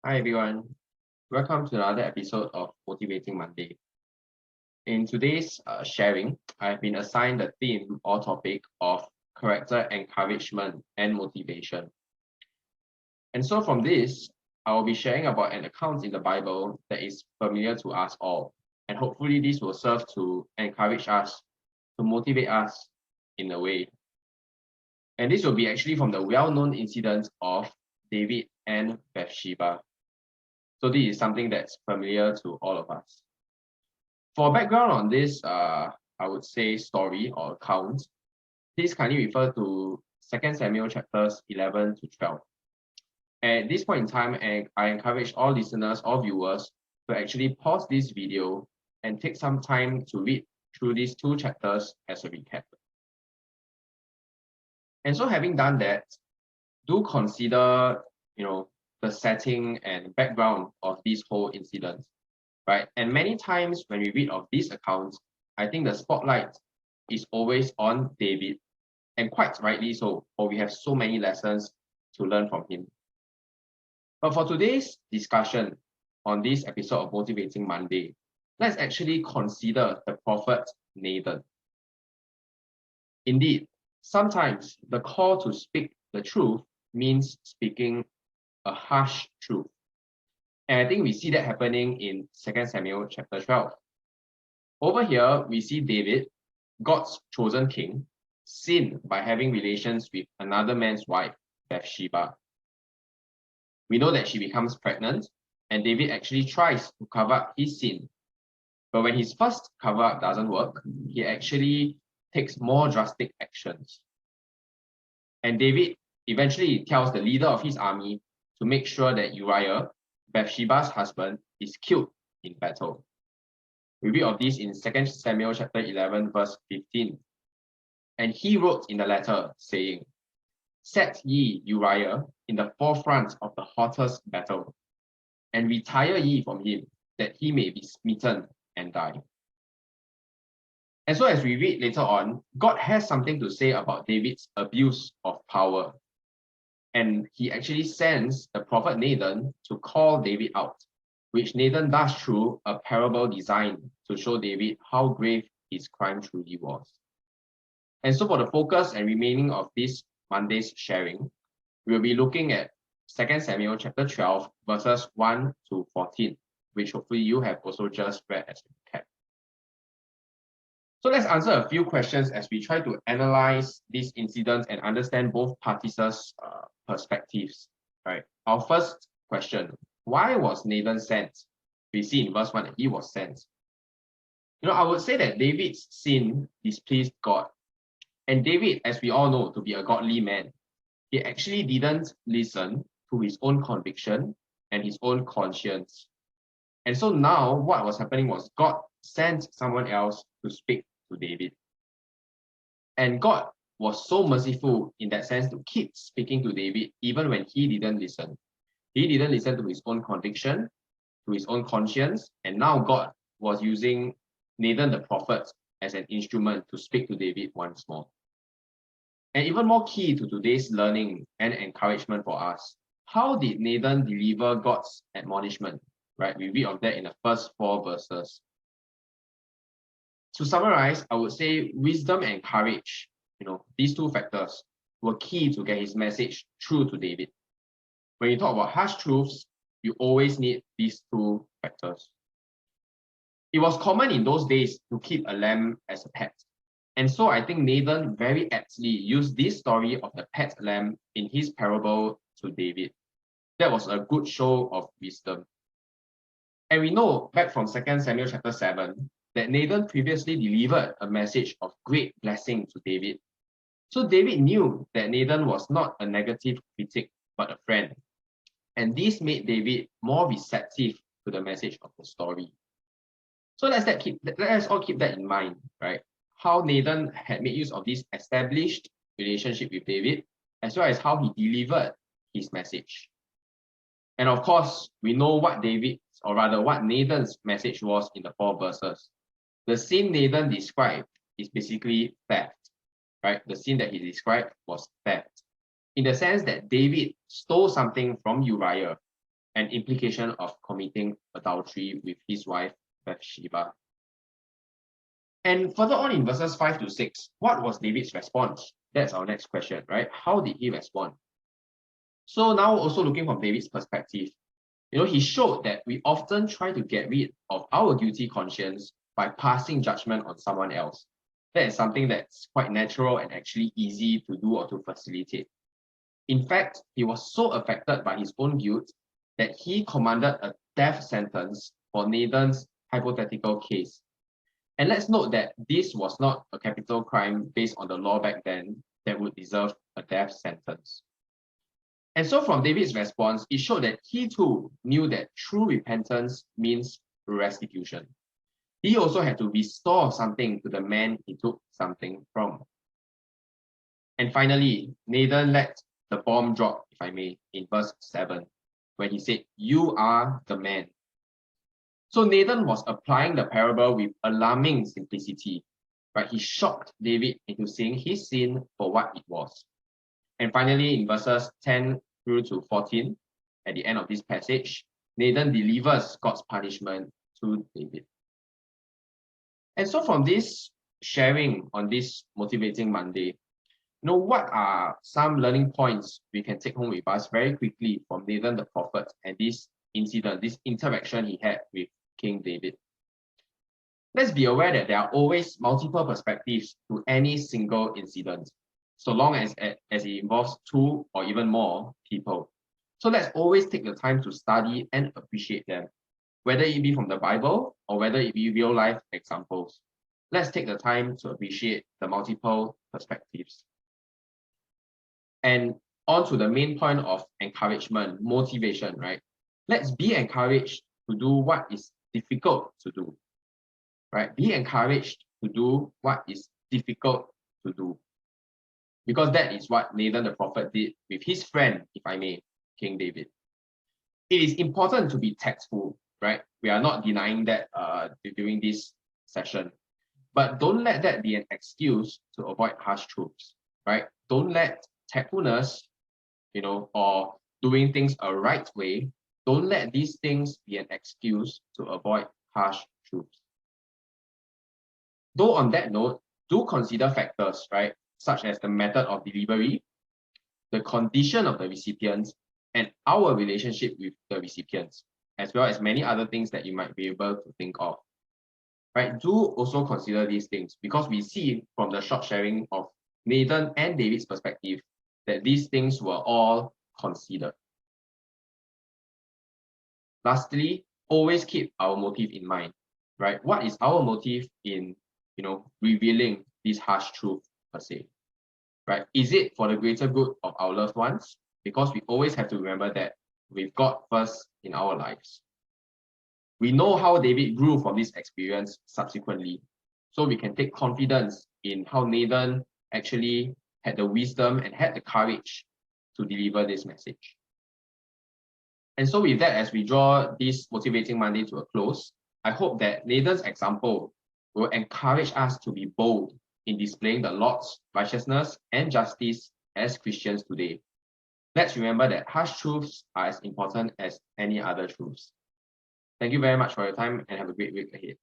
Hi everyone, welcome to another episode of Motivating Monday. In today's sharing, I've been assigned the theme or topic of character encouragement and motivation. And so from this, I will be sharing about an account in the Bible that is familiar to us all. And hopefully this will serve to encourage us, to motivate us in a way. And this will be actually from the well-known incident of David and Bathsheba. So this is something that's familiar to all of us. For background on this, I would say story or account, please kindly refer to 2 Samuel chapters 11 to 12. At this point in time, I encourage all listeners or viewers to actually pause this video and take some time to read through these two chapters as a recap. And so having done that, do consider, the setting and background of this whole incident, right? And many times when we read of these accounts, I think the spotlight is always on David, and quite rightly so, for we have so many lessons to learn from him. But for today's discussion on this episode of Motivating Monday, let's actually consider the prophet Nathan. Indeed, sometimes the call to speak the truth means speaking a harsh truth. And I think we see that happening in 2 Samuel chapter 12. Over here, we see David, God's chosen king, sin by having relations with another man's wife, Bathsheba. We know that she becomes pregnant, and David actually tries to cover up his sin. But when his first cover up doesn't work, he actually takes more drastic actions. And David eventually tells the leader of his army to make sure that Uriah, Bathsheba's husband, is killed in battle. We read of this in 2 Samuel chapter 11, verse 15. And he wrote in the letter, saying, "Set ye Uriah in the forefront of the hottest battle, and retire ye from him, that he may be smitten and die." And so as we read later on, God has something to say about David's abuse of power. And he actually sends the prophet Nathan to call David out, which Nathan does through a parable designed to show David how grave his crime truly was. And so for the focus and remaining of this Monday's sharing, we'll be looking at 2 Samuel chapter 12, verses 1 to 14, which hopefully you have also just read as a recap. So let's answer a few questions as we try to analyze this incident and understand both parties' perspectives. Right. Our first question: why was Nathan sent? We see in verse 1 that he was sent. I would say that David's sin displeased God. And David, as we all know, to be a godly man, he actually didn't listen to his own conviction and his own conscience. And so now what was happening was God sent someone else to speak to David. And God was so merciful in that sense to keep speaking to David even when he didn't listen. He didn't listen to his own conviction, to his own conscience, and now God was using Nathan the prophet as an instrument to speak to David once more. And even more key to today's learning and encouragement for us, how did Nathan deliver God's admonishment? Right, we read of that in the first 4 verses. To summarize, I would say wisdom and courage, these two factors were key to get his message through to David. When you talk about harsh truths, you always need these two factors. It was common in those days to keep a lamb as a pet. And so I think Nathan very aptly used this story of the pet lamb in his parable to David. That was a good show of wisdom. And we know back from 2 Samuel chapter 7 that Nathan previously delivered a message of great blessing to David. So David knew that Nathan was not a negative critic, but a friend. And this made David more receptive to the message of the story. So let us all keep that in mind, right? How Nathan had made use of this established relationship with David, as well as how he delivered his message. And of course, we know what Nathan's message was in the 4 verses. The sin Nathan described is basically theft, right? The sin that he described was theft, in the sense that David stole something from Uriah an implication of committing adultery with his wife Bathsheba. And further on in verses 5 to 6, what was David's response? That's our next question, right? How did he respond? So now also looking from David's perspective, he showed that we often try to get rid of our guilty conscience by passing judgment on someone else. That is something that's quite natural and actually easy to do or to facilitate. In fact, he was so affected by his own guilt that he commanded a death sentence for Nathan's hypothetical case. And let's note that this was not a capital crime based on the law back then that would deserve a death sentence. And so from David's response, it showed that he too knew that true repentance means restitution. He also had to restore something to the man he took something from. And finally, Nathan let the bomb drop, if I may, in verse 7, when he said, "You are the man." So Nathan was applying the parable with alarming simplicity, right? He shocked David into seeing his sin for what it was. And finally, in verses 10 through to 14, at the end of this passage, Nathan delivers God's punishment to David. And so from this sharing on this Motivating Monday, what are some learning points we can take home with us very quickly from Nathan the prophet and this incident, this interaction he had with King David? Let's be aware that there are always multiple perspectives to any single incident, so long as it involves two or even more people. So let's always take the time to study and appreciate them, whether it be from the Bible or whether it be real life examples. Let's take the time to appreciate the multiple perspectives. And on to the main point of encouragement, motivation, right? Let's be encouraged to do what is difficult to do, right? Be encouraged to do what is difficult to do. Because that is what Nathan the prophet did with his friend, if I may, King David. It is important to be tactful, right? We are not denying that during this session. But don't let that be an excuse to avoid harsh truths, right? Don't let tactfulness, or doing things a right way, don't let these things be an excuse to avoid harsh truths. Though on that note, do consider factors, right, such as the method of delivery, the condition of the recipients, and our relationship with the recipients, as well as many other things that you might be able to think of. Right? Do also consider these things, because we see from the short sharing of Nathan and David's perspective that these things were all considered. Lastly, always keep our motive in mind, right? What is our motive in, revealing this harsh truth per se, right? Is it for the greater good of our loved ones? Because we always have to remember that we've God first in our lives. We know how David grew from this experience subsequently, so we can take confidence in how Nathan actually had the wisdom and had the courage to deliver this message. And so with that, as we draw this Motivating Monday to a close, I hope that Nathan's example will encourage us to be bold in displaying the Lord's righteousness and justice as Christians today. Let's remember that harsh truths are as important as any other truths. Thank you very much for your time and have a great week ahead.